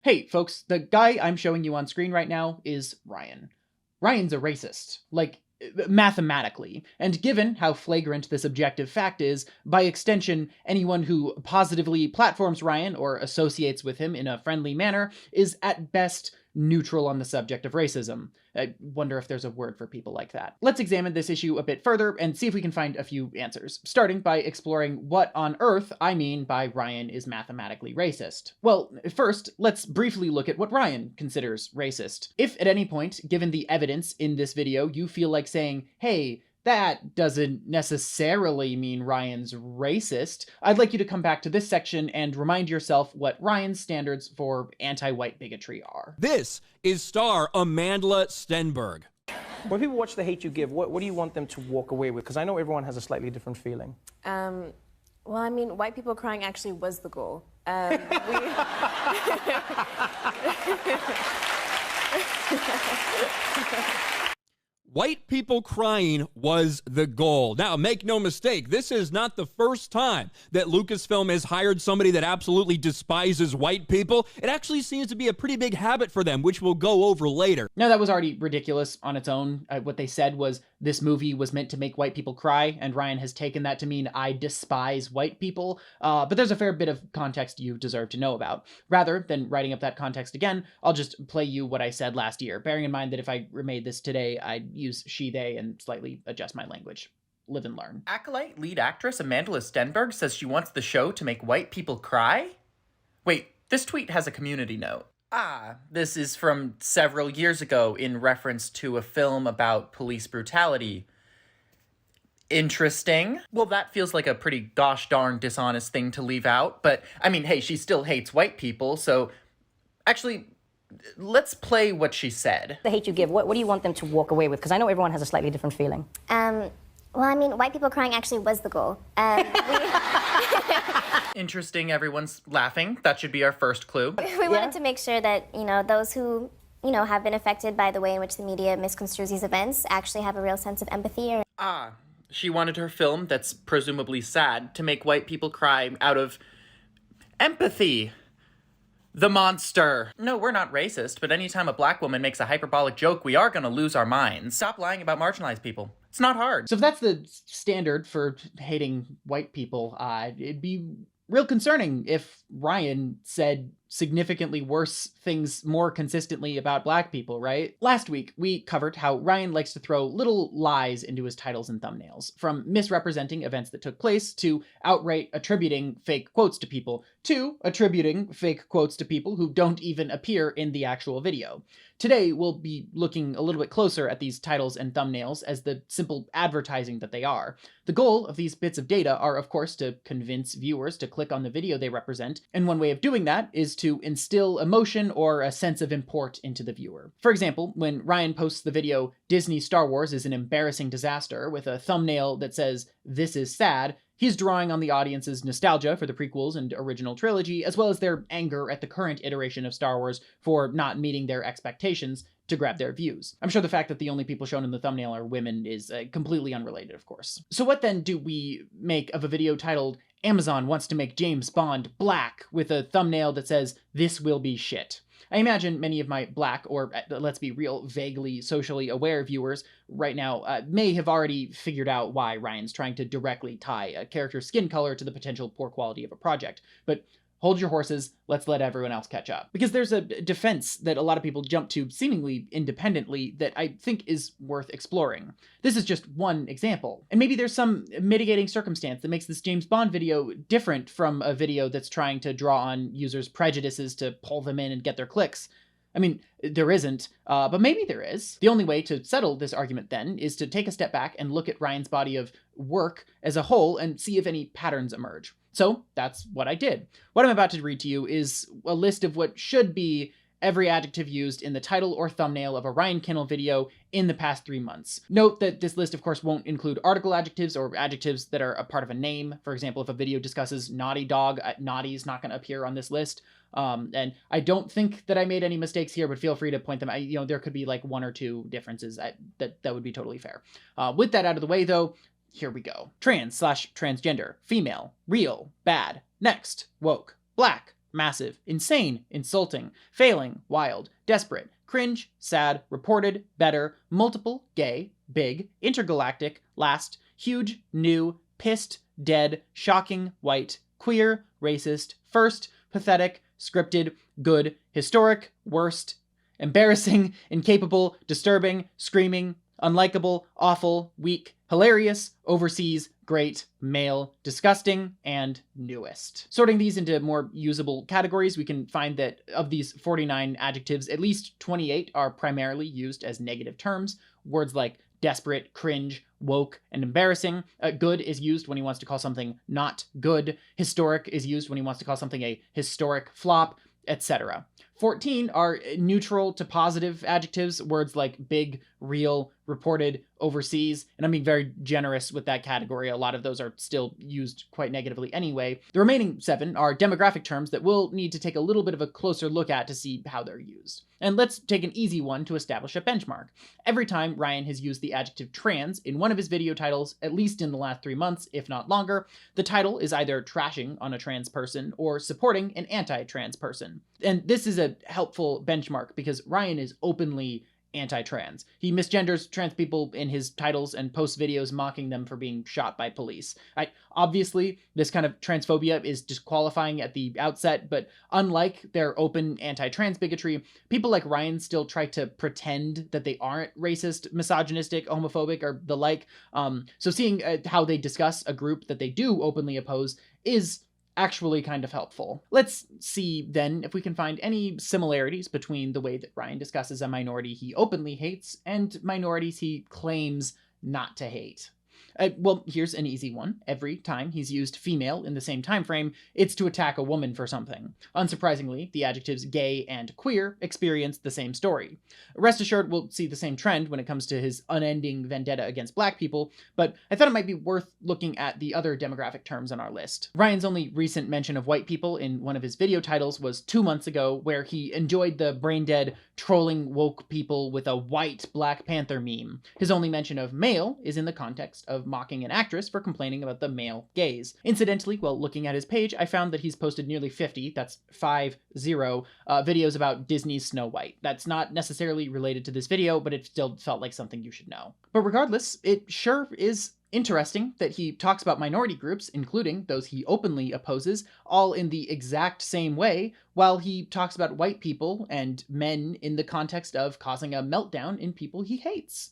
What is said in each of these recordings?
Hey folks, the guy I'm showing you on screen right now is Ryan. Ryan's a racist, like mathematically, and given how flagrant this objective fact is, by extension, anyone who positively platforms Ryan or associates with him in a friendly manner is at best neutral on the subject of racism. I wonder if there's a word for people like that. Let's examine this issue a bit further and see if we can find a few answers, starting by exploring what on earth I mean by Ryan is mathematically racist. Well, first, let's briefly look at what Ryan considers racist. If at any point, given the evidence in this video, you feel like saying, hey, that doesn't necessarily mean Ryan's racist, I'd like you to come back to this section and remind yourself what Ryan's standards for anti-white bigotry are. This is star Amandla Stenberg. When people watch The Hate You Give, what do you want them to walk away with? Because I know everyone has a slightly different feeling. Well, I mean, white people crying actually was the goal. White people crying was the goal. Now, make no mistake, this is not the first time that Lucasfilm has hired somebody that absolutely despises white people. It actually seems to be a pretty big habit for them, which we'll go over later. Now, that was already ridiculous on its own. What they said was this movie was meant to make white people cry, and Ryan has taken that to mean I despise white people. But there's a fair bit of context you deserve to know about. Rather than writing up that context again, I'll just play you what I said last year, bearing in mind that if I remade this today, I'd use she, they, and slightly adjust my language. Live and learn. Acolyte lead actress Amandla Stenberg says she wants the show to make white people cry? Wait, this tweet has a community note. This is from several years ago in reference to a film about police brutality. Interesting. Well, that feels like a pretty gosh darn dishonest thing to leave out, but I mean, hey, she still hates white people, so actually, let's play what she said. The Hate You Give, what do you want them to walk away with? Because I know everyone has a slightly different feeling. Well, I mean, white people crying actually was the goal. Interesting, everyone's laughing. That should be our first clue. We wanted to make sure that, those who, have been affected by the way in which the media misconstrues these events actually have a real sense of empathy. She wanted her film, that's presumably sad, to make white people cry out of empathy. The monster. No, we're not racist, but anytime a black woman makes a hyperbolic joke, we are gonna lose our minds. Stop lying about marginalized people. It's not hard. So if that's the standard for hating white people, it'd be real concerning if Ryan said significantly worse things more consistently about black people, right? Last week, we covered how Ryan likes to throw little lies into his titles and thumbnails, from misrepresenting events that took place, to outright attributing fake quotes to people, to attributing fake quotes to people who don't even appear in the actual video. Today, we'll be looking a little bit closer at these titles and thumbnails as the simple advertising that they are. The goal of these bits of data are, of course, to convince viewers to click on the video they represent, and one way of doing that is to instill emotion or a sense of import into the viewer. For example, when Ryan posts the video, "Disney Star Wars is an embarrassing disaster," with a thumbnail that says, "This is sad," he's drawing on the audience's nostalgia for the prequels and original trilogy, as well as their anger at the current iteration of Star Wars for not meeting their expectations to grab their views. I'm sure the fact that the only people shown in the thumbnail are women is completely unrelated, of course. So what then do we make of a video titled, "Amazon wants to make James Bond black," with a thumbnail that says, "This will be shit"? I imagine many of my black, or let's be real, vaguely socially aware viewers right now may have already figured out why Ryan's trying to directly tie a character's skin color to the potential poor quality of a project. But hold your horses, let's let everyone else catch up. Because there's a defense that a lot of people jump to seemingly independently that I think is worth exploring. This is just one example. And maybe there's some mitigating circumstance that makes this James Bond video different from a video that's trying to draw on users' prejudices to pull them in and get their clicks. I mean, there isn't, but maybe there is. The only way to settle this argument then is to take a step back and look at Ryan's body of work as a whole and see if any patterns emerge. So that's what I did. What I'm about to read to you is a list of what should be every adjective used in the title or thumbnail of a Ryan Kinel video in the past 3 months. Note that this list, of course, won't include article adjectives or adjectives that are a part of a name. For example, if a video discusses naughty dog, naughty is not going to appear on this list. And I don't think that I made any mistakes here, but feel free to point them out. There could be like 1 or 2 differences. That would be totally fair. With that out of the way, though, here we go. Trans/transgender, female, real, bad, next, woke, black, massive, insane, insulting, failing, wild, desperate, cringe, sad, reported, better, multiple, gay, big, intergalactic, last, huge, new, pissed, dead, shocking, white, queer, racist, first, pathetic, scripted, good, historic, worst, embarrassing, incapable, disturbing, screaming, unlikable, awful, weak, hilarious, overseas, great, male, disgusting, and newest. Sorting these into more usable categories, we can find that of these 49 adjectives, at least 28 are primarily used as negative terms. Words like desperate, cringe, woke, and embarrassing. Good is used when he wants to call something not good. Historic is used when he wants to call something a historic flop, etc. 14 are neutral to positive adjectives, words like big, real, reported, overseas, and I'm being very generous with that category. A lot of those are still used quite negatively anyway. The remaining 7 are demographic terms that we'll need to take a little bit of a closer look at to see how they're used. And let's take an easy one to establish a benchmark. Every time Ryan has used the adjective trans in one of his video titles, at least in the last 3 months, if not longer, the title is either trashing on a trans person or supporting an anti-trans person. And this is a helpful benchmark because Ryan is openly anti-trans. He misgenders trans people in his titles and posts videos mocking them for being shot by police. Obviously, this kind of transphobia is disqualifying at the outset, but unlike their open anti-trans bigotry, people like Ryan still try to pretend that they aren't racist, misogynistic, homophobic, or the like. So seeing how they discuss a group that they do openly oppose is actually kind of helpful. Let's see then if we can find any similarities between the way that Ryan discusses a minority he openly hates and minorities he claims not to hate. Well, here's an easy one. Every time he's used female in the same time frame, it's to attack a woman for something. Unsurprisingly, the adjectives gay and queer experience the same story. Rest assured, we'll see the same trend when it comes to his unending vendetta against black people, but I thought it might be worth looking at the other demographic terms on our list. Ryan's only recent mention of white people in one of his video titles was 2 months ago, where he enjoyed the brain-dead trolling woke people with a white Black Panther meme. His only mention of male is in the context of mocking an actress for complaining about the male gaze. Incidentally, while looking at his page, I found that he's posted nearly 50, that's 50, videos about Disney's Snow White. That's not necessarily related to this video, but it still felt like something you should know. But regardless, it sure is interesting that he talks about minority groups, including those he openly opposes, all in the exact same way, while he talks about white people and men in the context of causing a meltdown in people he hates.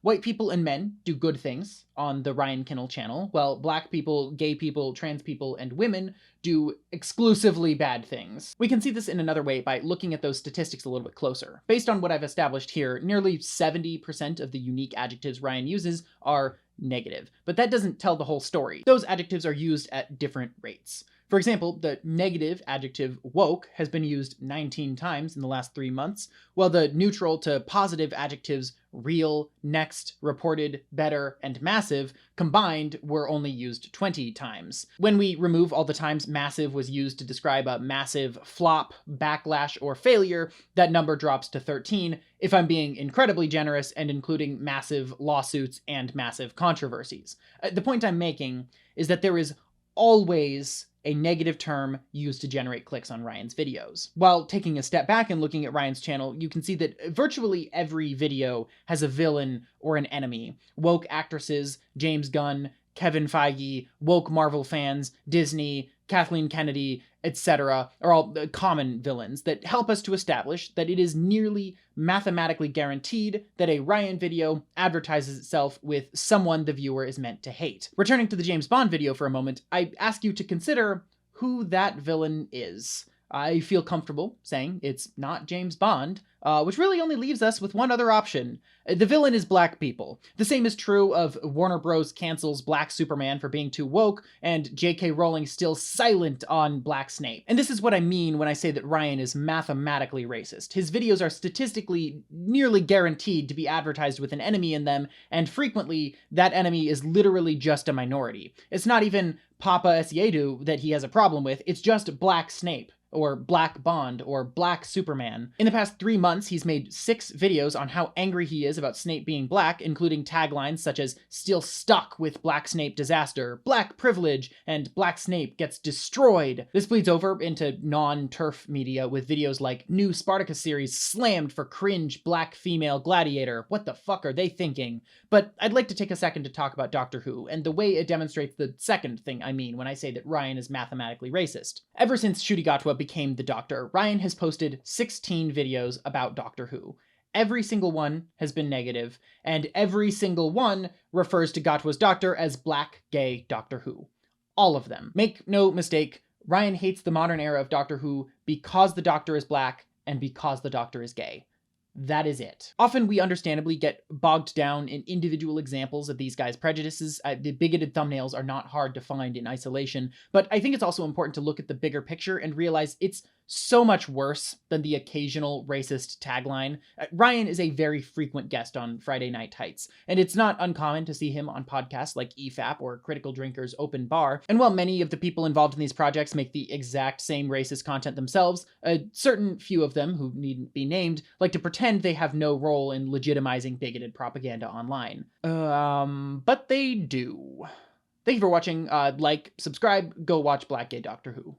White people and men do good things on the Ryan Kinel channel, while black people, gay people, trans people, and women do exclusively bad things. We can see this in another way by looking at those statistics a little bit closer. Based on what I've established here, nearly 70% of the unique adjectives Ryan uses are negative, but that doesn't tell the whole story. Those adjectives are used at different rates. For example, the negative adjective woke has been used 19 times in the last 3 months, while the neutral to positive adjectives real, next, reported, better, and massive combined were only used 20 times. When we remove all the times massive was used to describe a massive flop, backlash, or failure, that number drops to 13, if I'm being incredibly generous and including massive lawsuits and massive controversies. The point I'm making is that there is always a negative term used to generate clicks on Ryan's videos. While taking a step back and looking at Ryan's channel, you can see that virtually every video has a villain or an enemy. Woke actresses, James Gunn, Kevin Feige, woke Marvel fans, Disney, Kathleen Kennedy, etc. are all common villains that help us to establish that it is nearly mathematically guaranteed that a Ryan video advertises itself with someone the viewer is meant to hate. Returning to the James Bond video for a moment, I ask you to consider who that villain is. I feel comfortable saying it's not James Bond, which really only leaves us with one other option. The villain is black people. The same is true of Warner Bros. Cancels Black Superman for being too woke, and J.K. Rowling still silent on Black Snape. And this is what I mean when I say that Ryan is mathematically racist. His videos are statistically nearly guaranteed to be advertised with an enemy in them, and frequently that enemy is literally just a minority. It's not even Papa Essiedu that he has a problem with, it's just Black Snape. or Black Bond, or Black Superman. In the past 3 months, he's made 6 videos on how angry he is about Snape being black, including taglines such as "Still stuck with Black Snape disaster," "Black privilege," and "Black Snape gets destroyed." This bleeds over into non-TERF media with videos like "New Spartacus series slammed for cringe black female gladiator. What the fuck are they thinking?" But I'd like to take a second to talk about Doctor Who, and the way it demonstrates the second thing I mean when I say that Ryan is mathematically racist. Ever since Ncuti Gatwa became the Doctor, Ryan has posted 16 videos about Doctor Who. Every single one has been negative, and every single one refers to Gatwa's Doctor as Black Gay Doctor Who. All of them. Make no mistake, Ryan hates the modern era of Doctor Who because the Doctor is black and because the Doctor is gay. That is it. Often we understandably get bogged down in individual examples of these guys' prejudices. The bigoted thumbnails are not hard to find in isolation, but I think it's also important to look at the bigger picture and realize it's so much worse than the occasional racist tagline. Ryan is a very frequent guest on Friday Night Tights, and it's not uncommon to see him on podcasts like EFAP or Critical Drinkers Open Bar, and while many of the people involved in these projects make the exact same racist content themselves, a certain few of them, who needn't be named, like to pretend they have no role in legitimizing bigoted propaganda online. But they do. Thank you for watching. Like, subscribe, go watch Black Gay Doctor Who.